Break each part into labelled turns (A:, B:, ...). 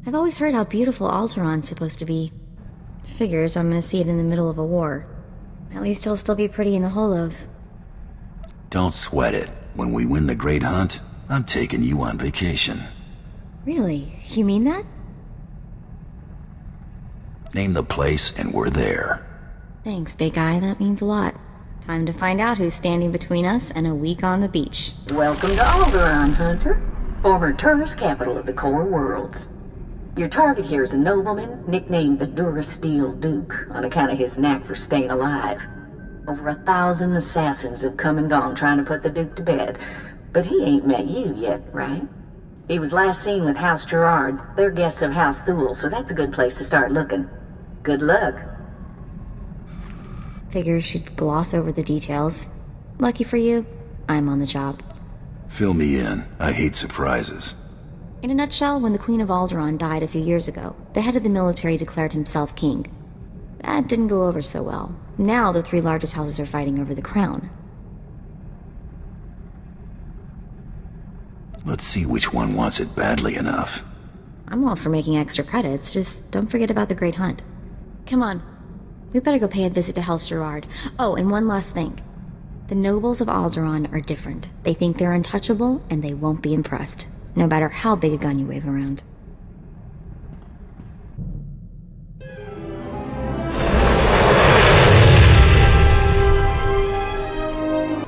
A: I've always heard how beautiful Alderaan's supposed to be. Figures I'm gonna see it in the middle of a war. At least it'll still be pretty in the holos.
B: Don't sweat it. When we win the Great Hunt, I'm taking you on vacation.
A: Really? You mean that?
B: Name the place and we're there.
A: Thanks, big guy. That means a lot. Time to find out who's standing between us and a week on the beach.
C: Welcome to Alderaan, Hunter. Former tourist capital of the core worlds. Your target here is a nobleman nicknamed the Durasteel Duke on account of his knack for staying alive. Over 1,000 assassins have come and gone trying to put the Duke to bed, but he ain't met you yet, right? He was last seen with House Gerard. They're guests of House Thule, so that's a good place to start looking. Good luck.
A: Figures she'd gloss over the details. Lucky for you, I'm on the job.
B: Fill me in. I hate surprises.
A: In a nutshell, when the Queen of Alderaan died a few years ago, the head of the military declared himself king. That didn't go over so well. Now the three largest houses are fighting over the crown.
B: Let's see which one wants it badly enough.
A: I'm all for making extra credits, just don't forget about the Great Hunt. Come on. We better go pay a visit to House Gerard. Oh, and one last thing. The nobles of Alderaan are different. They think they're untouchable, and they won't be impressed, no matter how big a gun you wave around.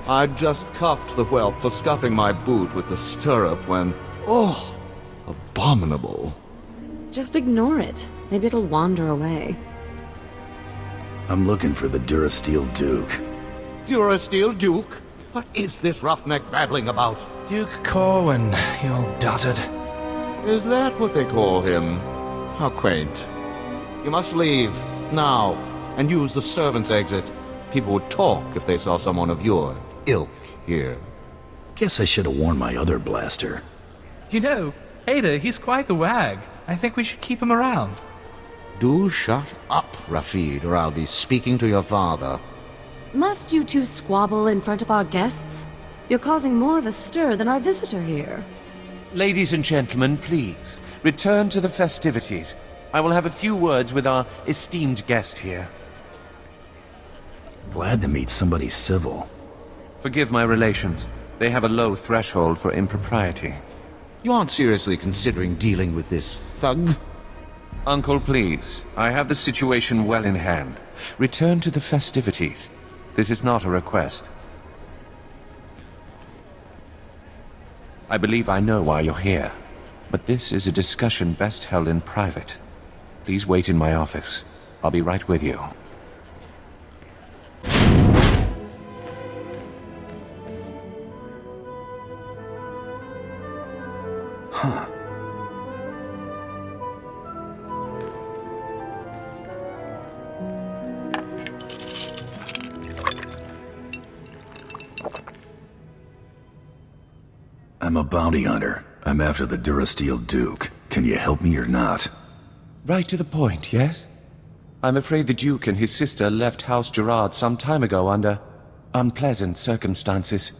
D: I'd just cuffed the whelp for scuffing my boot with the stirrup when... Oh, abominable.
E: Just ignore it. Maybe it'll wander away.
B: I'm looking for the Durasteel Duke.
D: Durasteel Duke? What is this roughneck babbling about?
F: Duke Corwin, you old dotard.
D: Is that what they call him? How quaint. You must leave, now, and use the servants' exit. People would talk if they saw someone of your ilk here.
B: Guess I should have worn my other blaster.
F: You know, Ada, he's quite the wag. I think we should keep him around.
D: Do shut up, Rafid, or I'll be speaking to your father.
E: Must you two squabble in front of our guests? You're causing more of a stir than our visitor here.
G: Ladies and gentlemen, please, return to the festivities. I will have a few words with our esteemed guest here.
B: Glad to meet somebody civil.
G: Forgive my relations. They have a low threshold for impropriety.
D: You aren't seriously considering dealing with this thug?
G: Uncle, please. I have the situation well in hand. Return to the festivities. This is not a request. I believe I know why you're here, but this is a discussion best held in private. Please wait in my office. I'll be right with you.
B: Huh. I'm a bounty hunter. I'm after the Durasteel Duke. Can you help me or not?
G: Right to the point, yes? I'm afraid the Duke and his sister left House Gerard some time ago under unpleasant circumstances.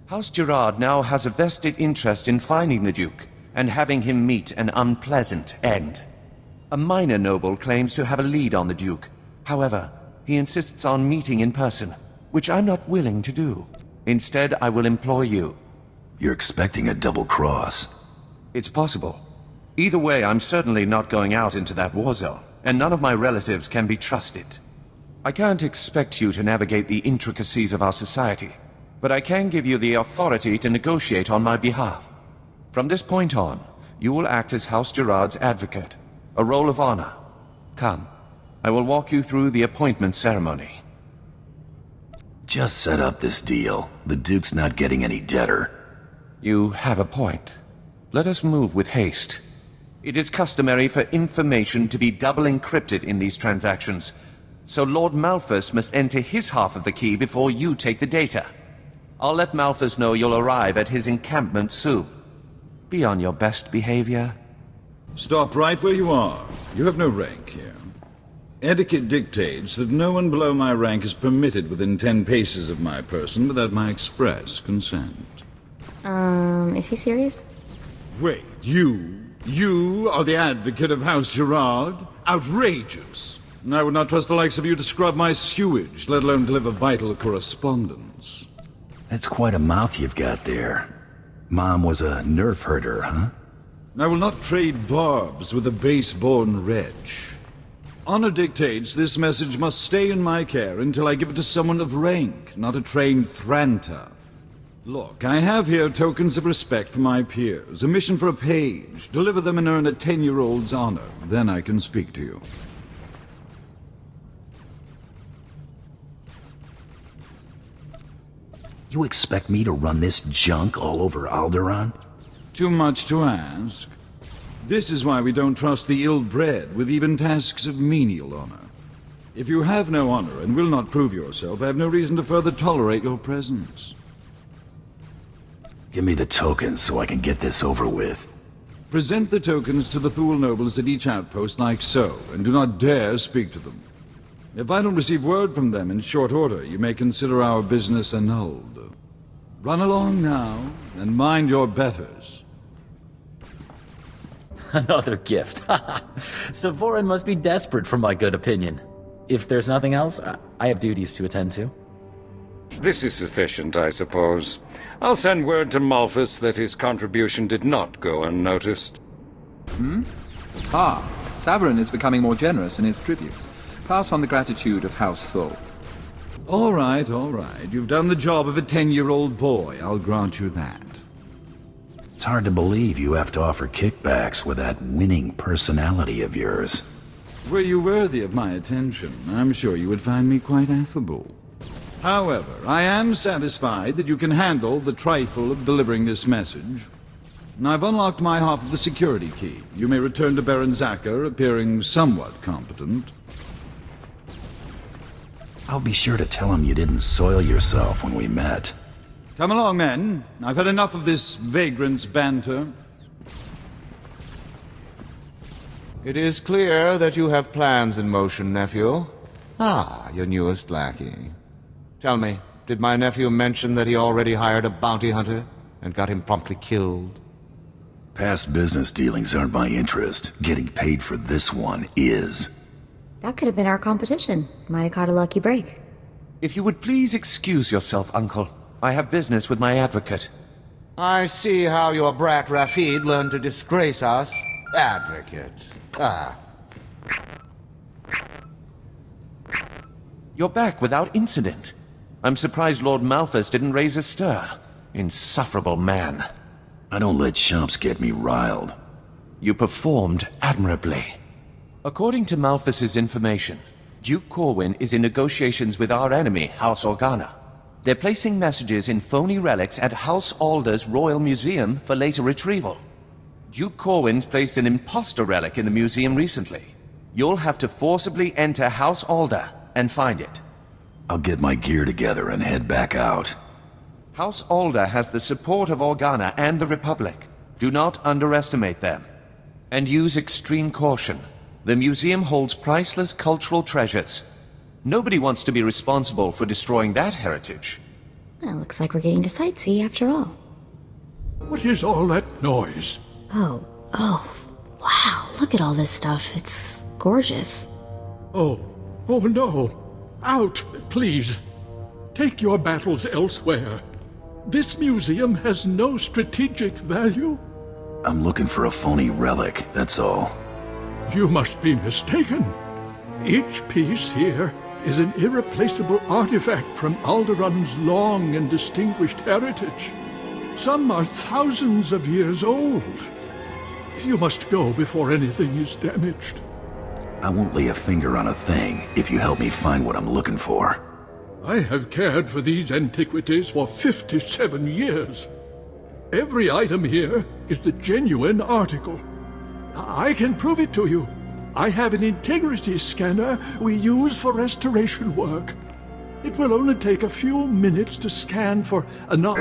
G: House Gerard now has a vested interest in finding the Duke and having him meet an unpleasant end. A minor noble claims to have a lead on the Duke. However, he insists on meeting in person, which I'm not willing to do. Instead, I will employ you.
B: You're expecting a double cross.
G: It's possible. Either way, I'm certainly not going out into that war zone, and none of my relatives can be trusted. I can't expect you to navigate the intricacies of our society, but I can give you the authority to negotiate on my behalf. From this point on, you will act as House Gerard's advocate, a role of honor. Come, I will walk you through the appointment ceremony.
B: Just set up this deal. The Duke's not getting any deader.
G: You have a point. Let us move with haste. It is customary for information to be double encrypted in these transactions, so Lord Malphus must enter his half of the key before you take the data. I'll let Malphus know you'll arrive at his encampment soon. Be on your best behavior.
H: Stop right where you are. You have no rank here. Etiquette dictates that no one below my rank is permitted within 10 paces of my person without my express consent.
A: Is he serious?
H: Wait, you You are the advocate of House Gerard? Outrageous! I would not trust the likes of you to scrub my sewage, let alone deliver vital correspondence.
B: That's quite a mouth you've got there. Mom was a nerf herder, huh?
H: I will not trade barbs with a base-born wretch. Honor dictates this message must stay in my care until I give it to someone of rank, not a trained Thranta. Look, I have here tokens of respect for my peers, a mission for a page. Deliver them and earn a 10-year-old's honor. Then I can speak to you.
B: You expect me to run this junk all over Alderaan?
H: Too much to ask. This is why we don't trust the ill-bred with even tasks of menial honor. If you have no honor and will not prove yourself, I have no reason to further tolerate your presence.
B: Give me the tokens so I can get this over with.
H: Present the tokens to the Thule nobles at each outpost like so, and do not dare speak to them. If I don't receive word from them in short order, you may consider our business annulled. Run along now, and mind your betters.
I: Another gift. SWTOR must be desperate for my good opinion. If there's nothing else, I have duties to attend to.
J: This is sufficient, I suppose. I'll send word to Malphus that his contribution did not go unnoticed.
K: Savarin is becoming more generous in his tributes. Pass on the gratitude of House Thule.
H: All right, all right. You've done the job of a 10-year-old boy. I'll grant you that.
B: It's hard to believe you have to offer kickbacks with that winning personality of yours.
H: Were you worthy of my attention, I'm sure you would find me quite affable. However, I am satisfied that you can handle the trifle of delivering this message. I've unlocked my half of the security key. You may return to Baron Zacher, appearing somewhat competent.
B: I'll be sure to tell him you didn't soil yourself when we met.
H: Come along, men. I've had enough of this vagrant's banter.
D: It is clear that you have plans in motion, nephew. Your newest lackey. Tell me, did my nephew mention that he already hired a bounty hunter and got him promptly killed?
B: Past business dealings aren't my interest. Getting paid for this one is.
A: That could have been our competition. Might have caught a lucky break.
G: If you would please excuse yourself, Uncle. I have business with my advocate.
D: I see how your brat Rafid learned to disgrace us. Advocate.
G: You're back without incident. I'm surprised Lord Malphus didn't raise a stir. Insufferable man.
B: I don't let chumps get me riled.
G: You performed admirably. According to Malphus's information, Duke Corwin is in negotiations with our enemy, House Organa. They're placing messages in phony relics at House Alder's Royal Museum for later retrieval. Duke Corwin's placed an imposter relic in the museum recently. You'll have to forcibly enter House Alder and find it.
B: I'll get my gear together and head back out.
G: House Alder has the support of Organa and the Republic. Do not underestimate them. And use extreme caution. The museum holds priceless cultural treasures. Nobody wants to be responsible for destroying that heritage.
A: Well, looks like we're getting to sightsee after all.
L: What is all that noise?
A: Oh, wow, look at all this stuff. It's gorgeous.
L: Oh no. Out, please. Take your battles elsewhere. This museum has no strategic value.
B: I'm looking for a phony relic, that's all.
L: You must be mistaken. Each piece here is an irreplaceable artifact from Alderaan's long and distinguished heritage. Some are thousands of years old. You must go before anything is damaged.
B: I won't lay a finger on a thing if you help me find what I'm looking for.
L: I have cared for these antiquities for 57 years. Every item here is the genuine article. I can prove it to you. I have an integrity scanner we use for restoration work. It will only take a few minutes to scan for Oh no!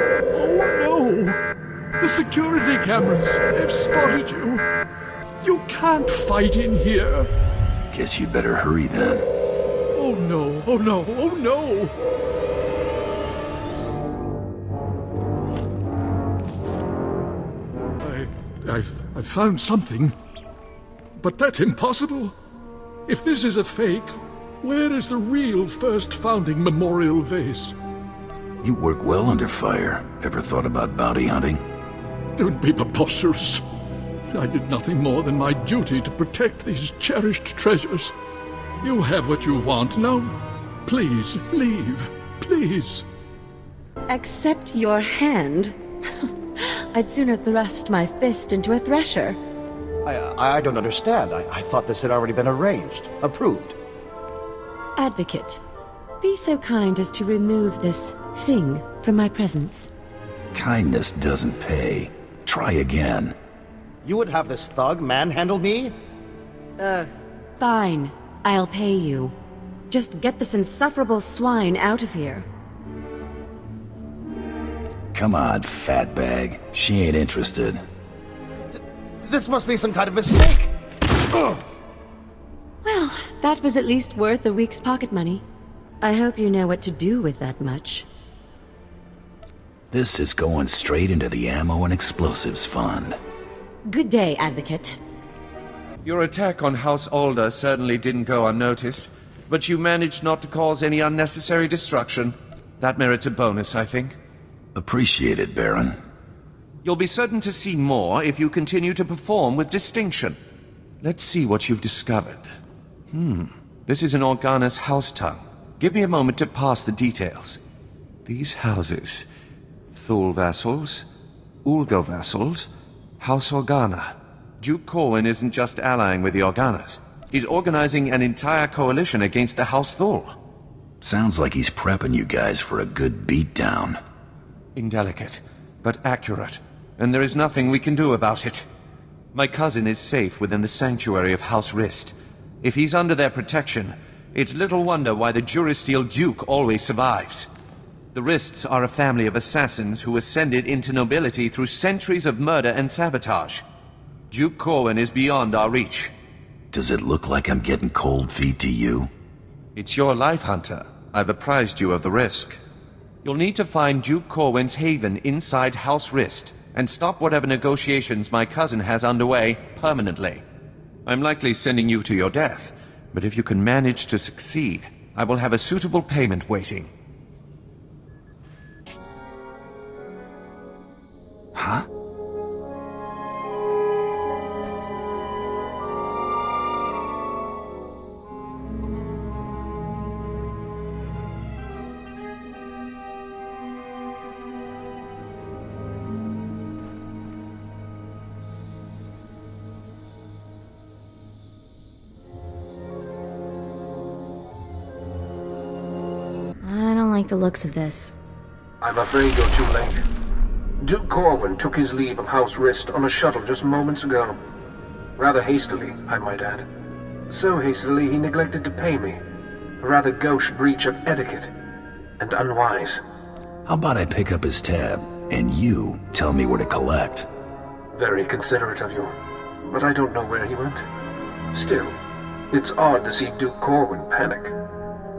L: The security cameras have spotted you. You can't fight in here.
B: Guess you better hurry then.
L: Oh no, oh no, oh no! I've found something. But that's impossible. If this is a fake, where is the real first founding memorial vase?
B: You work well under fire. Ever thought about bounty hunting?
L: Don't be preposterous. I did nothing more than my duty to protect these cherished treasures. You have what you want. Now, please, leave. Please.
E: Accept your hand? I'd sooner thrust my fist into a thresher.
M: I don't understand. I thought this had already been arranged. Approved.
E: Advocate, be so kind as to remove this thing from my presence.
B: Kindness doesn't pay. Try again.
M: You would have this thug manhandle me?
E: Fine. I'll pay you. Just get this insufferable swine out of here.
B: Come on, fatbag. She ain't interested.
M: This must be some kind of mistake!
E: Well, that was at least worth a week's pocket money. I hope you know what to do with that much.
B: This is going straight into the Ammo and Explosives Fund.
E: Good day, Advocate.
G: Your attack on House Alder certainly didn't go unnoticed, but you managed not to cause any unnecessary destruction. That merits a bonus, I think.
B: Appreciate it, Baron.
G: You'll be certain to see more if you continue to perform with distinction. Let's see what you've discovered. This is an Organa's house tongue. Give me a moment to pass the details. These houses. Thule vassals, Ulgo vassals, House Organa. Duke Corwin isn't just allying with the Organas. He's organizing an entire coalition against the House Thule.
B: Sounds like he's prepping you guys for a good beatdown.
G: Indelicate, but accurate, and there is nothing we can do about it. My cousin is safe within the sanctuary of House Rist. If he's under their protection, it's little wonder why the Durasteel Duke always survives. The Rists are a family of assassins who ascended into nobility through centuries of murder and sabotage. Duke Corwin is beyond our reach.
B: Does it look like I'm getting cold feet to you?
G: It's your life, Hunter. I've apprised you of the risk. You'll need to find Duke Corwin's haven inside House Rist and stop whatever negotiations my cousin has underway permanently. I'm likely sending you to your death, but if you can manage to succeed, I will have a suitable payment waiting.
B: Huh?
A: I don't like the looks of this.
N: I'm afraid you're too late. Duke Corwin took his leave of House Rist on a shuttle just moments ago. Rather hastily, I might add. So hastily he neglected to pay me. A rather gauche breach of etiquette. And unwise.
B: How about I pick up his tab, and you tell me where to collect?
N: Very considerate of you. But I don't know where he went. Still, it's odd to see Duke Corwin panic.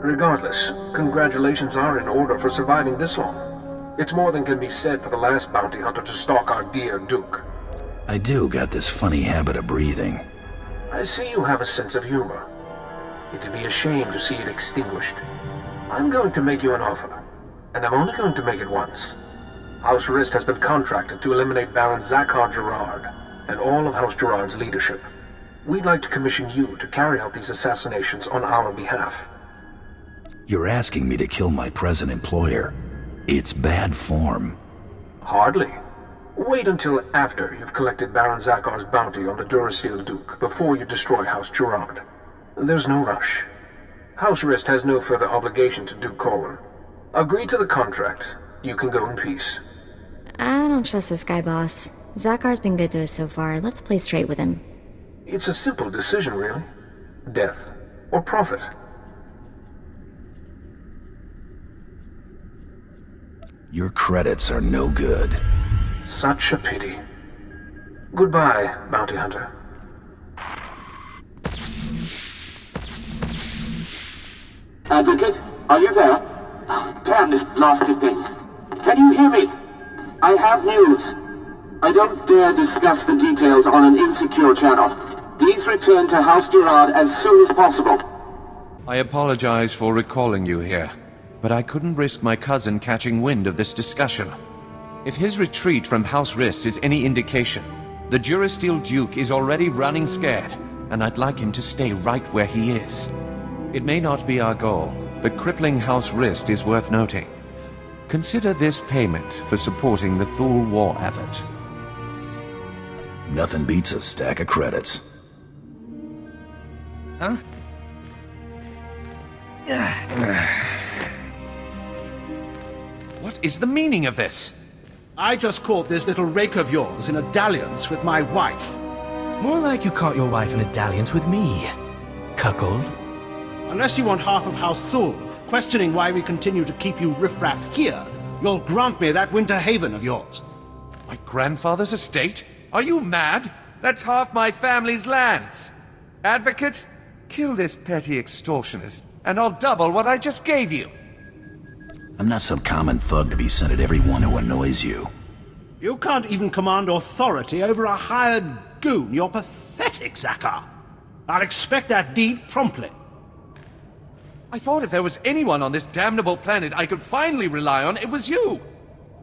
N: Regardless, congratulations are in order for surviving this long. It's more than can be said for the last bounty hunter to stalk our dear Duke.
B: I do got this funny habit of breathing.
N: I see you have a sense of humor. It'd be a shame to see it extinguished. I'm going to make you an offer, and I'm only going to make it once. House Rist has been contracted to eliminate Baron Zakhar Gerard and all of House Gerard's leadership. We'd like to commission you to carry out these assassinations on our behalf.
B: You're asking me to kill my present employer. It's bad form.
N: Hardly. Wait until after you've collected Baron Zakhar's bounty on the Durasteel Duke before you destroy House Gerard. There's no rush. House Rist has no further obligation to Duke Corwin. Agree to the contract. You can go in peace.
A: I don't trust this guy, boss. Zakhar's been good to us so far. Let's play straight with him.
N: It's a simple decision, really. Death or profit.
B: Your credits are no good.
N: Such a pity. Goodbye, Bounty Hunter.
O: Advocate, are you there? Oh, damn this blasted thing. Can you hear me? I have news. I don't dare discuss the details on an insecure channel. Please return to House Gerard as soon as possible.
G: I apologize for recalling you here, but I couldn't risk my cousin catching wind of this discussion. If his retreat from House Rist is any indication, the Durasteel Duke is already running scared, and I'd like him to stay right where he is. It may not be our goal, but crippling House Rist is worth noting. Consider this payment for supporting the Thule war effort.
B: Nothing beats a stack of credits.
P: Huh?
G: What is the meaning of this?
P: I just caught this little rake of yours in a dalliance with my wife.
F: More like you caught your wife in a dalliance with me, cuckold.
P: Unless you want half of House Thule questioning why we continue to keep you riffraff here, you'll grant me that winter haven of yours.
G: My grandfather's estate? Are you mad? That's half my family's lands. Advocate, kill this petty extortionist, and I'll double what I just gave you.
B: I'm not some common thug to be sent at everyone who annoys you.
P: You can't even command authority over a hired goon. You're pathetic, Zakar. I'll expect that deed promptly.
G: I thought if there was anyone on this damnable planet I could finally rely on, it was you!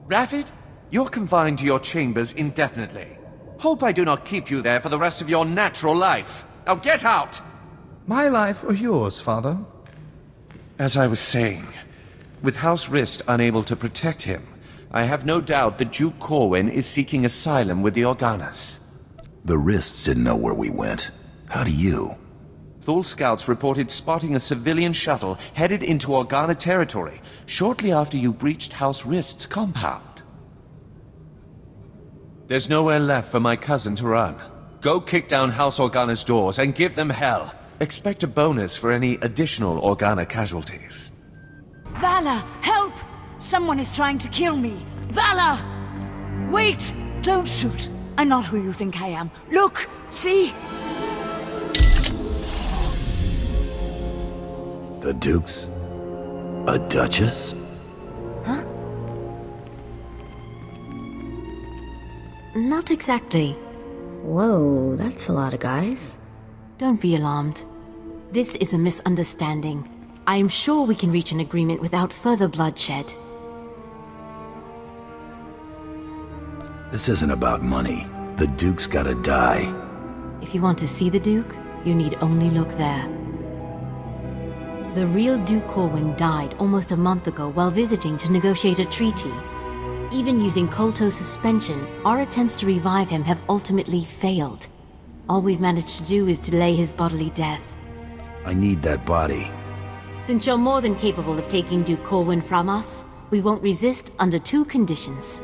G: Rafid, you're confined to your chambers indefinitely. Hope I do not keep you there for the rest of your natural life. Now get out!
F: My life or yours, father?
G: As I was saying, with House Rist unable to protect him, I have no doubt that Duke Corwin is seeking asylum with the Organas.
B: The Rists didn't know where we went. How do you?
G: Thule scouts reported spotting a civilian shuttle headed into Organa territory shortly after you breached House Rist's compound. There's nowhere left for my cousin to run. Go kick down House Organa's doors and give them hell. Expect a bonus for any additional Organa casualties.
Q: Vala, help! Someone is trying to kill me. Vala! Wait! Don't shoot. I'm not who you think I am. Look! See?
B: The Duke's a Duchess?
A: Huh? Not exactly. Whoa, that's a lot of guys.
E: Don't be alarmed. This is a misunderstanding. I am sure we can reach an agreement without further bloodshed.
B: This isn't about money. The Duke's gotta die.
E: If you want to see the Duke, you need only look there. The real Duke Corwin died almost a month ago while visiting to negotiate a treaty. Even using Kolto suspension, our attempts to revive him have ultimately failed. All we've managed to do is delay his bodily death.
B: I need that body.
E: Since you're more than capable of taking Duke Corwin from us, we won't resist under two conditions.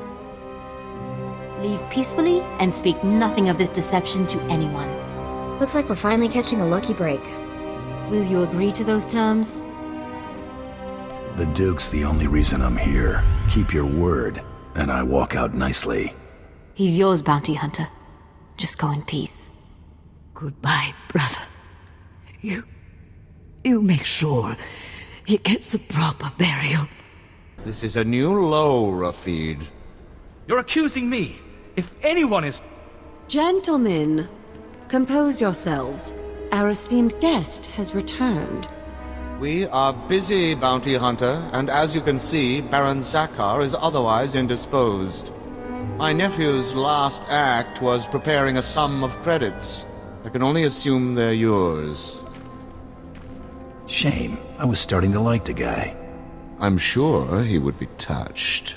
E: Leave peacefully and speak nothing of this deception to anyone.
A: Looks like we're finally catching a lucky break.
E: Will you agree to those terms?
B: The Duke's the only reason I'm here. Keep your word, and I walk out nicely.
E: He's yours, Bounty Hunter. Just go in peace.
Q: Goodbye, brother. You make sure he gets a proper burial.
D: This is a new low, Rafid.
F: You're accusing me. If anyone is...
E: Gentlemen, compose yourselves. Our esteemed guest has returned.
D: We are busy, Bounty Hunter, and as you can see, Baron Zakar is otherwise indisposed. My nephew's last act was preparing a sum of credits. I can only assume they're yours.
B: Shame. I was starting to like the guy.
D: I'm sure he would be touched.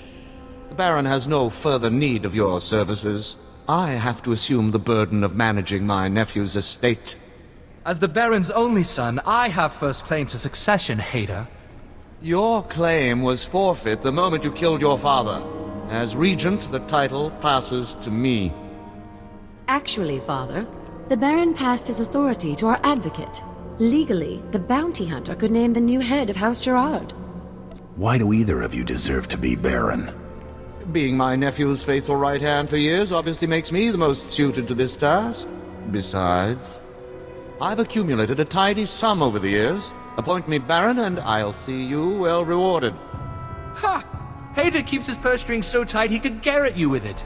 D: The Baron has no further need of your services. I have to assume the burden of managing my nephew's estate.
F: As the Baron's only son, I have first claim to succession, Hader.
D: Your claim was forfeit the moment you killed your father. As Regent, the title passes to me.
E: Actually, Father, the Baron passed his authority to our advocate. Legally, the Bounty Hunter could name the new head of House Gerard.
B: Why do either of you deserve to be Baron?
D: Being my nephew's faithful right hand for years obviously makes me the most suited to this task. Besides, I've accumulated a tidy sum over the years. Appoint me Baron and I'll see you well rewarded.
F: Ha! Hader keeps his purse strings so tight he could garrote you with it.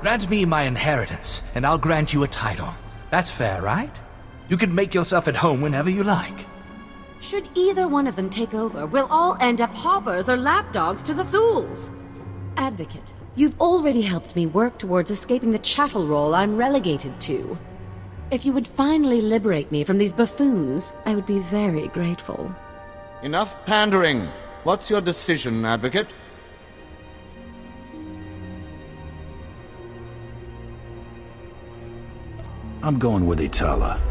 F: Grant me my inheritance, and I'll grant you a title. That's fair, right? You can make yourself at home whenever you like.
E: Should either one of them take over, we'll all end up paupers or lapdogs to the Thules. Advocate, you've already helped me work towards escaping the chattel role I'm relegated to. If you would finally liberate me from these buffoons, I would be very grateful.
D: Enough pandering. What's your decision, Advocate?
B: I'm going with Itala.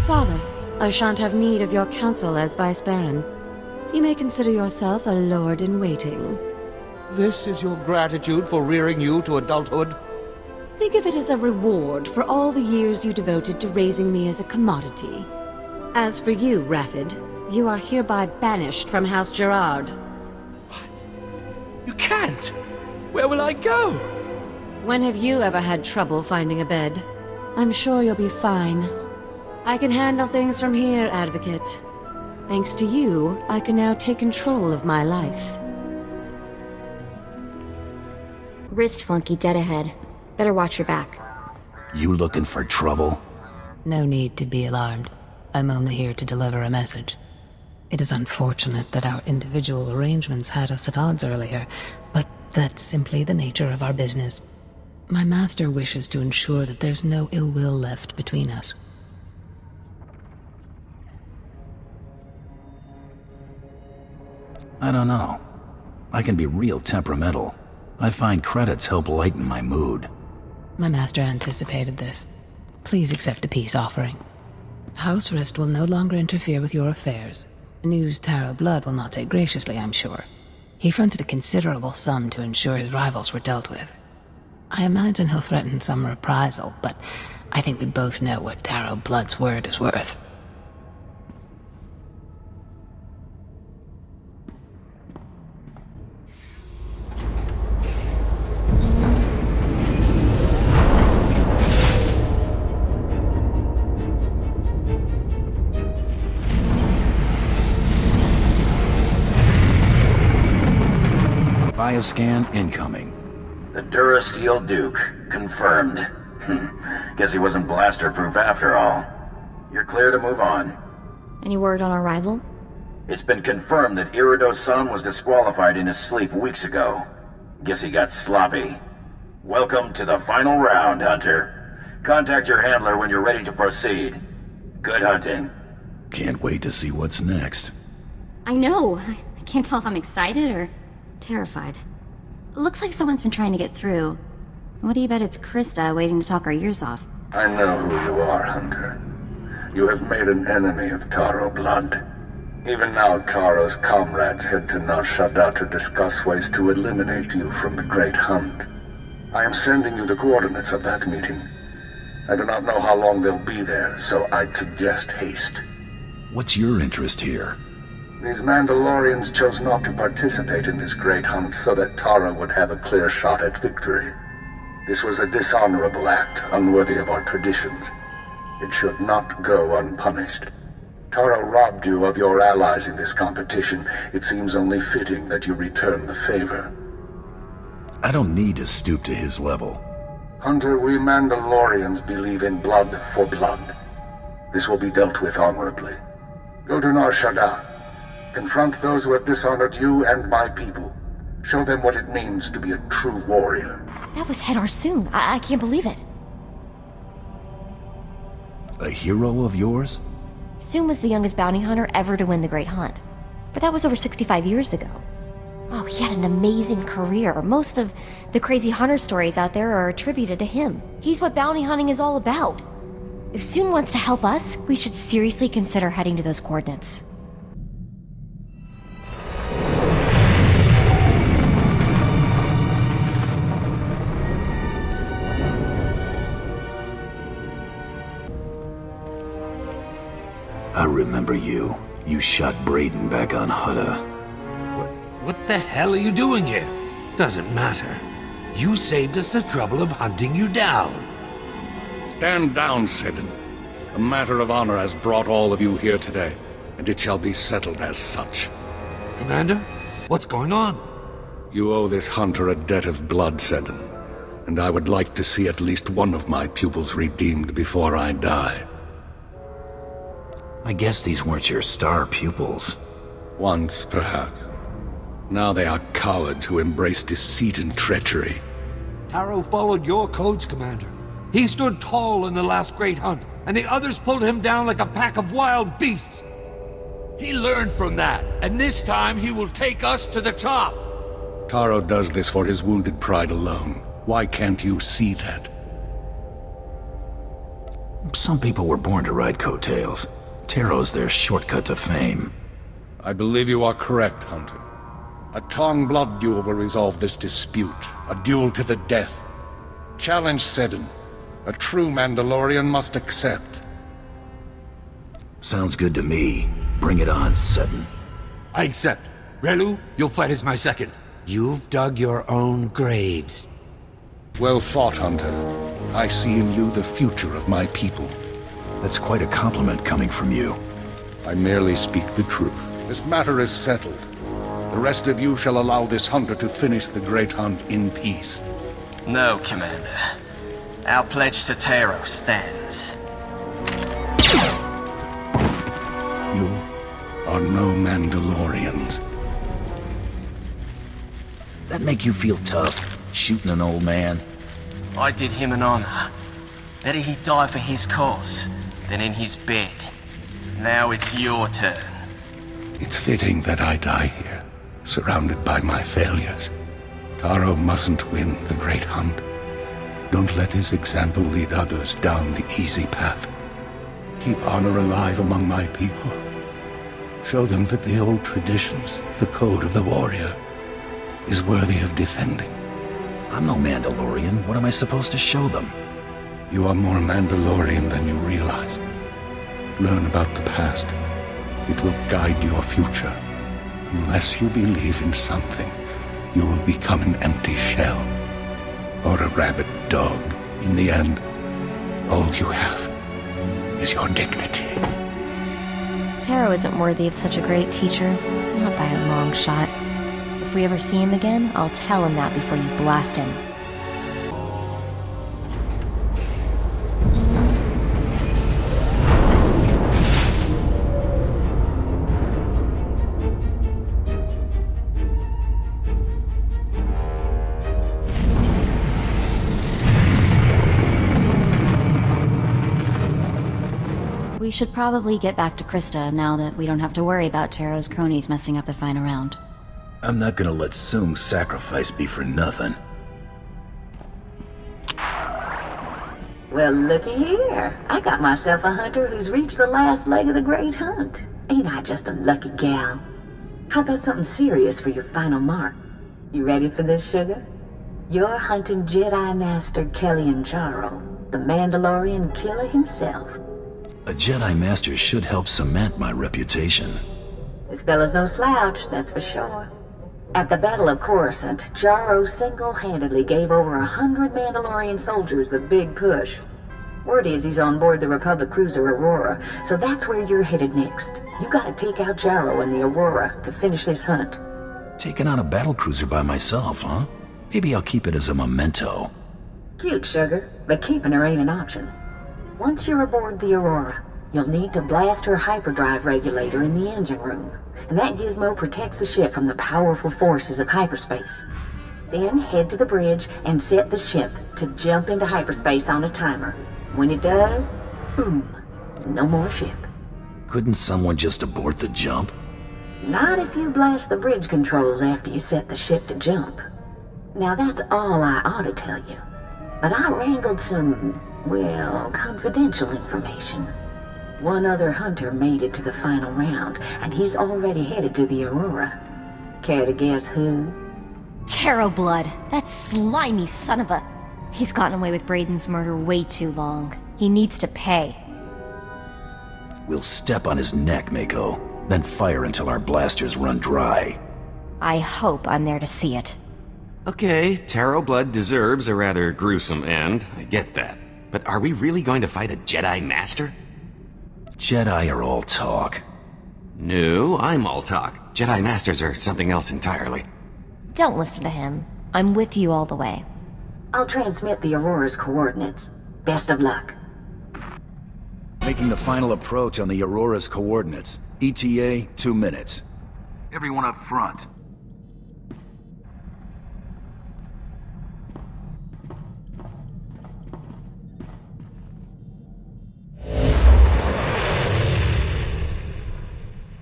E: Father, I shan't have need of your counsel as Vice Baron. You may consider yourself a lord-in-waiting.
D: This is your gratitude for rearing you to adulthood?
E: Think of it as a reward for all the years you devoted to raising me as a commodity. As for you, Raffid, you are hereby banished from House Gerard.
F: What? You can't! Where will I go?
E: When have you ever had trouble finding a bed? I'm sure you'll be fine. I can handle things from here, Advocate. Thanks to you, I can now take control of my life.
A: Wrist flunky dead ahead. Better watch your back.
B: You looking for trouble?
R: No need to be alarmed. I'm only here to deliver a message. It is unfortunate that our individual arrangements had us at odds earlier, but that's simply the nature of our business. My master wishes to ensure that there's no ill will left between us.
B: I don't know. I can be real temperamental. I find credits help lighten my mood.
R: My master anticipated this. Please accept a peace offering. House Rist will no longer interfere with your affairs. News Taro Blood will not take graciously, I'm sure. He fronted a considerable sum to ensure his rivals were dealt with. I imagine he'll threaten some reprisal, but I think we both know what Taro Blood's word is worth.
B: Bioscan incoming.
S: The Durasteel Duke. Confirmed. Guess he wasn't blaster-proof after all. You're clear to move on.
A: Any word on our rival?
S: It's been confirmed that Irido-san was disqualified in his sleep weeks ago. Guess he got sloppy. Welcome to the final round, Hunter. Contact your handler when you're ready to proceed. Good hunting.
B: Can't wait to see what's next.
A: I know. I can't tell if I'm excited or terrified. Looks like someone's been trying to get through. What do you bet it's Krista waiting to talk our ears off?
N: I know who you are, Hunter. You have made an enemy of Taro Blood. Even now, Taro's comrades head to Nar Shaddaa to discuss ways to eliminate you from the Great Hunt. I am sending you the coordinates of that meeting. I do not know how long they'll be there, so I'd suggest haste.
B: What's your interest here?
N: These Mandalorians chose not to participate in this great hunt so that Taro would have a clear shot at victory. This was a dishonorable act, unworthy of our traditions. It should not go unpunished. Taro robbed you of your allies in this competition. It seems only fitting that you return the favor.
B: I don't need to stoop to his level.
N: Hunter, we Mandalorians believe in blood for blood. This will be dealt with honorably. Go to Nar Shaddaa. Confront those who have dishonored you and my people. Show them what it means to be a true warrior.
A: That was Head Arsoon. I can't believe it.
B: A hero of yours?
A: Soon was the youngest bounty hunter ever to win the Great Hunt. But that was over 65 years ago. Oh, he had an amazing career. Most of the crazy hunter stories out there are attributed to him. He's what bounty hunting is all about. If Soon wants to help us, we should seriously consider heading to those coordinates.
B: I remember you. You shot Brayden back on Hutta.
T: What the hell are you doing here? Doesn't matter. You saved us the trouble of hunting you down.
J: Stand down, Seddon. A matter of honor has brought all of you here today, and it shall be settled as such.
T: Commander, what's going on?
J: You owe this hunter a debt of blood, Seddon.
H: and I would like to see at least one of my pupils redeemed before I die.
B: I guess these weren't your star pupils.
H: Once, perhaps. Now they are cowards who embrace deceit and treachery.
T: Taro followed your codes, Commander. He stood tall in the last great hunt, and the others pulled him down like a pack of wild beasts. He learned from that, and this time he will take us to the top.
H: Taro does this for his wounded pride alone. Why can't you see that?
B: Some people were born to ride coattails. Taro's their shortcut to fame.
H: I believe you are correct, Hunter. A Tong blood duel will resolve this dispute. A duel to the death. Challenge Seddon. A true Mandalorian must accept.
B: Sounds good to me. Bring it on, Seddon.
T: I accept. Relu, you'll fight as my second. You've dug your own graves.
H: Well fought, Hunter. I see in you the future of my people.
B: That's quite a compliment coming from you.
H: I merely speak the truth. This matter is settled. The rest of you shall allow this hunter to finish the great hunt in peace.
U: No, Commander. Our pledge to Taro stands.
H: You are no Mandalorians.
B: That make you feel tough, shooting an old man?
U: I did him an honor. Better he die for his cause than in his bed. Now it's your turn.
H: It's fitting that I die here, surrounded by my failures. Taro mustn't win the great hunt. Don't let his example lead others down the easy path. Keep honor alive among my people. Show them that the old traditions, the code of the warrior, is worthy of defending.
B: I'm no Mandalorian. What am I supposed to show them?
H: You are more Mandalorian than you realize. Learn about the past. It will guide your future. Unless you believe in something, you will become an empty shell. Or a rabid dog. In the end, all you have is your dignity.
A: Taro isn't worthy of such a great teacher. Not by a long shot. If we ever see him again, I'll tell him that before you blast him. We should probably get back to Krista now that we don't have to worry about Taro's cronies messing up the final round.
B: I'm not gonna let Soong's sacrifice be for nothing.
C: Well, looky here. I got myself a hunter who's reached the last leg of the great hunt. Ain't I just a lucky gal? How about something serious for your final mark? You ready for this, sugar? You're hunting Jedi Master Kellyan Jaro, the Mandalorian killer himself.
B: A Jedi Master should help cement my reputation.
C: This fella's no slouch, that's for sure. At the Battle of Coruscant, Jaro single-handedly gave over 100 Mandalorian soldiers the big push. Word is he's on board the Republic cruiser Aurora, so that's where you're headed next. You gotta take out Jaro and the Aurora to finish this hunt.
B: Taking on a battlecruiser by myself, huh? Maybe I'll keep it as a memento.
C: Cute, sugar, but keeping her ain't an option. Once you're aboard the Aurora, you'll need to blast her hyperdrive regulator in the engine room, and that gizmo protects the ship from the powerful forces of hyperspace. Then head to the bridge and set the ship to jump into hyperspace on a timer. When it does, boom, no more ship.
B: Couldn't someone just abort the jump?
C: Not if you blast the bridge controls after you set the ship to jump. Now that's all I ought to tell you. But I wrangled some, well, confidential information. One other hunter made it to the final round, and he's already headed to the Aurora. Care to guess who?
A: Taro Blood, that slimy son of a... He's gotten away with Brayden's murder way too long. He needs to pay.
B: We'll step on his neck, Mako, then fire until our blasters run dry.
A: I hope I'm there to see it.
V: Okay, Taro Blood deserves a rather gruesome end, I get that. But are we really going to fight a Jedi Master?
B: Jedi are all talk.
V: No, I'm all talk. Jedi Masters are something else entirely.
A: Don't listen to him. I'm with you all the way.
C: I'll transmit the Aurora's coordinates. Best of luck.
B: Making the final approach on the Aurora's coordinates. ETA, 2 minutes. Everyone up front.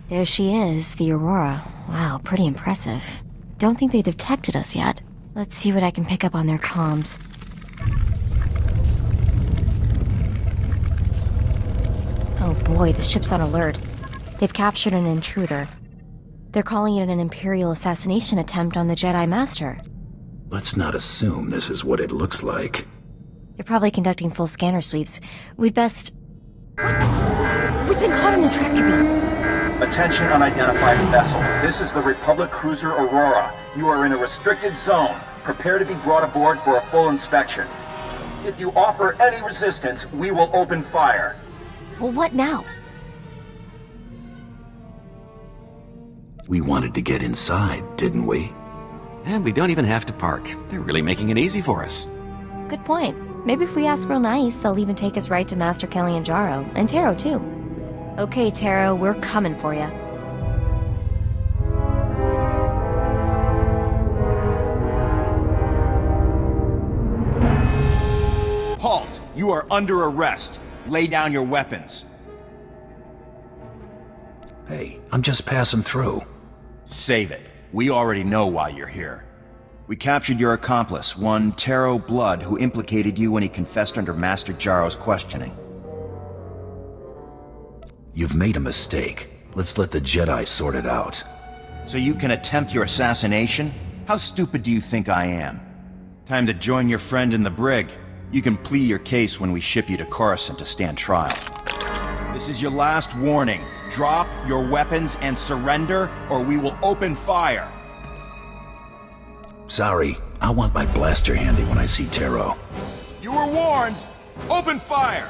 A: There she is, the Aurora. Wow, pretty impressive. Don't think they detected us yet. Let's see what I can pick up on their comms. Oh boy, the ship's on alert. They've captured an intruder. They're calling it an Imperial assassination attempt on the Jedi Master.
B: Let's not assume this is what it looks like.
A: They're probably conducting full scanner sweeps. We'd best... We've been caught in a tractor beam.
S: Attention unidentified vessel. This is the Republic cruiser Aurora. You are in a restricted zone. Prepare to be brought aboard for a full inspection. If you offer any resistance, we will open fire.
A: Well, what now?
B: We wanted to get inside, didn't we?
V: And we don't even have to park. They're really making it easy for us.
A: Good point. Maybe if we ask real nice, they'll even take us right to Master Kalianjaro, and Taro too. Okay, Taro, we're coming for you.
I: Halt! You are under arrest. Lay down your weapons.
B: Hey, I'm just passing through.
I: Save it. We already know why you're here. We captured your accomplice, one Taro Blood, who implicated you when he confessed under Master Jaro's questioning.
B: You've made a mistake. Let's let the Jedi sort it out.
I: So you can attempt your assassination? How stupid do you think I am? Time to join your friend in the brig. You can plead your case when we ship you to Coruscant to stand trial. This is your last warning. Drop your weapons and surrender, or we will open fire.
B: Sorry, I want my blaster handy when I see Taro.
I: You were warned! Open fire!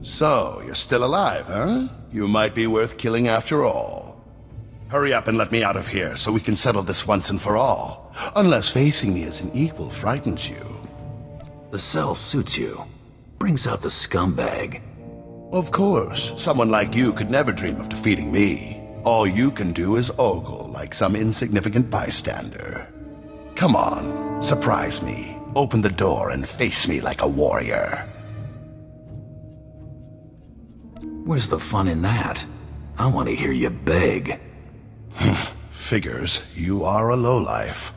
K: So, you're still alive, huh? You might be worth killing after all. Hurry up and let me out of here so we can settle this once and for all. Unless facing me as an equal frightens you.
B: The cell suits you. Brings out the scumbag.
K: Of course. Someone like you could never dream of defeating me. All you can do is ogle like some insignificant bystander. Come on, surprise me. Open the door and face me like a warrior.
B: Where's the fun in that? I want to hear you beg.
K: Figures, you are a lowlife.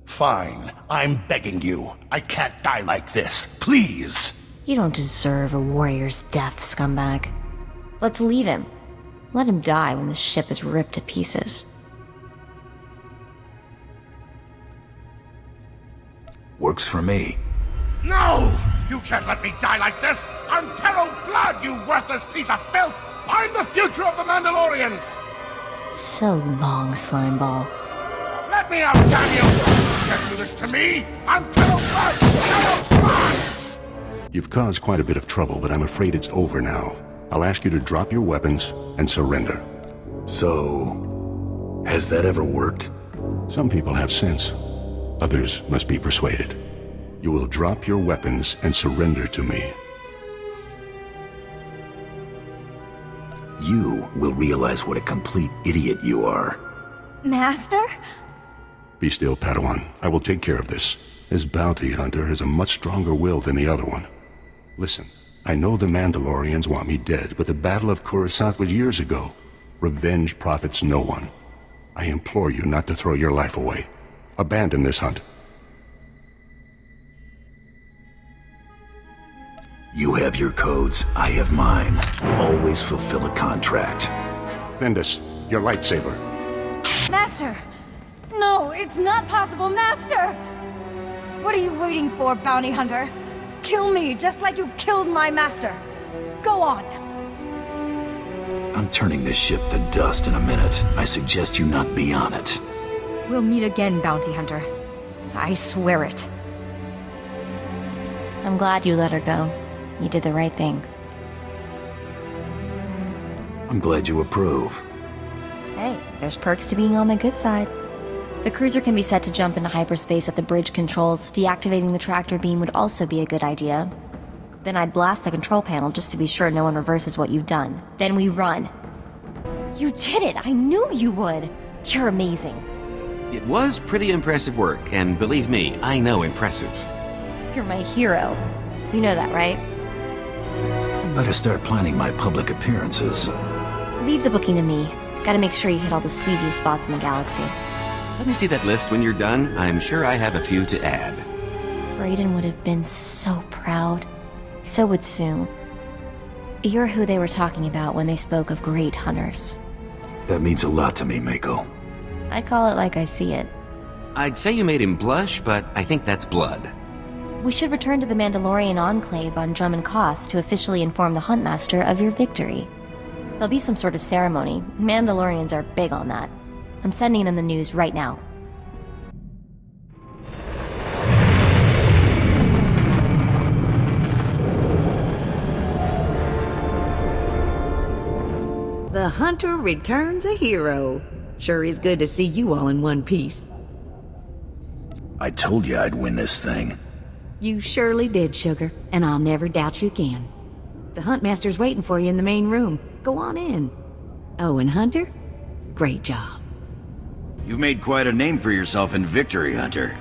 K: Fine, I'm begging you. I can't die like this. Please!
A: You don't deserve a warrior's death, scumbag. Let's leave him. Let him die when the ship is ripped to pieces.
B: Works for me.
T: No! You can't let me die like this! I'm Taro Blood, you worthless piece of filth! I'm the future of the Mandalorians!
A: So long, Slimeball.
T: Let me out, damn you! You can't do this to me! I'm Taro Blood! Taro Blood!
W: You've caused quite a bit of trouble, but I'm afraid it's over now. I'll ask you to drop your weapons and surrender.
B: So, has that ever worked?
W: Some people have sense. Others must be persuaded. You will drop your weapons and surrender to me.
B: You will realize what a complete idiot you are.
A: Master?
W: Be still, Padawan. I will take care of this. This bounty hunter has a much stronger will than the other one. Listen, I know the Mandalorians want me dead, but the Battle of Coruscant was years ago. Revenge profits no one. I implore you not to throw your life away. Abandon this hunt.
B: You have your codes, I have mine. Always fulfill a contract.
W: Thindus, your lightsaber.
Q: Master! No, it's not possible, Master! What are you waiting for, Bounty Hunter? Kill me, just like you killed my master. Go on.
B: I'm turning this ship to dust in a minute. I suggest you not be on it.
Q: We'll meet again, Bounty Hunter. I swear it.
A: I'm glad you let her go. You did the right thing.
B: I'm glad you approve.
A: Hey, there's perks to being on my good side. The cruiser can be set to jump into hyperspace at the bridge controls. Deactivating the tractor beam would also be a good idea. Then I'd blast the control panel just to be sure no one reverses what you've done. Then we run. You did it! I knew you would! You're amazing.
V: It was pretty impressive work, and believe me, I know impressive.
A: You're my hero. You know that, right?
B: I'd better start planning my public appearances.
A: Leave the booking to me. Gotta make sure you hit all the sleaziest spots in the galaxy.
V: Let me see that list when you're done. I'm sure I have a few to add.
A: Brayden would have been so proud. So would Sue. You're who they were talking about when they spoke of great hunters.
B: That means a lot to me, Mako.
A: I call it like I see it.
V: I'd say you made him blush, but I think that's blood.
A: We should return to the Mandalorian Enclave on Drummond Cost to officially inform the Huntmaster of your victory. There'll be some sort of ceremony. Mandalorians are big on that. I'm sending them the news right now.
L: The hunter returns a hero. Sure is good to see you all in one piece.
B: I told you I'd win this thing.
L: You surely did, Sugar, and I'll never doubt you again. The Huntmaster's waiting for you in the main room. Go on in. Oh, and Hunter, great job.
I: You've made quite a name for yourself in victory, Hunter.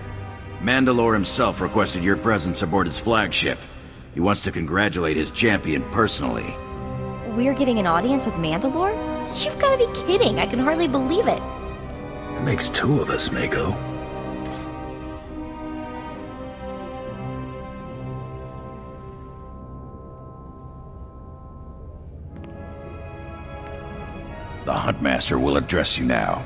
I: Mandalore himself requested your presence aboard his flagship. He wants to congratulate his champion personally.
A: We're getting an audience with Mandalore? You've got to be kidding. I can hardly believe it.
B: It makes two of us, Mako.
I: The Huntmaster will address you now.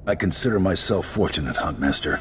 B: I consider myself fortunate, Huntmaster.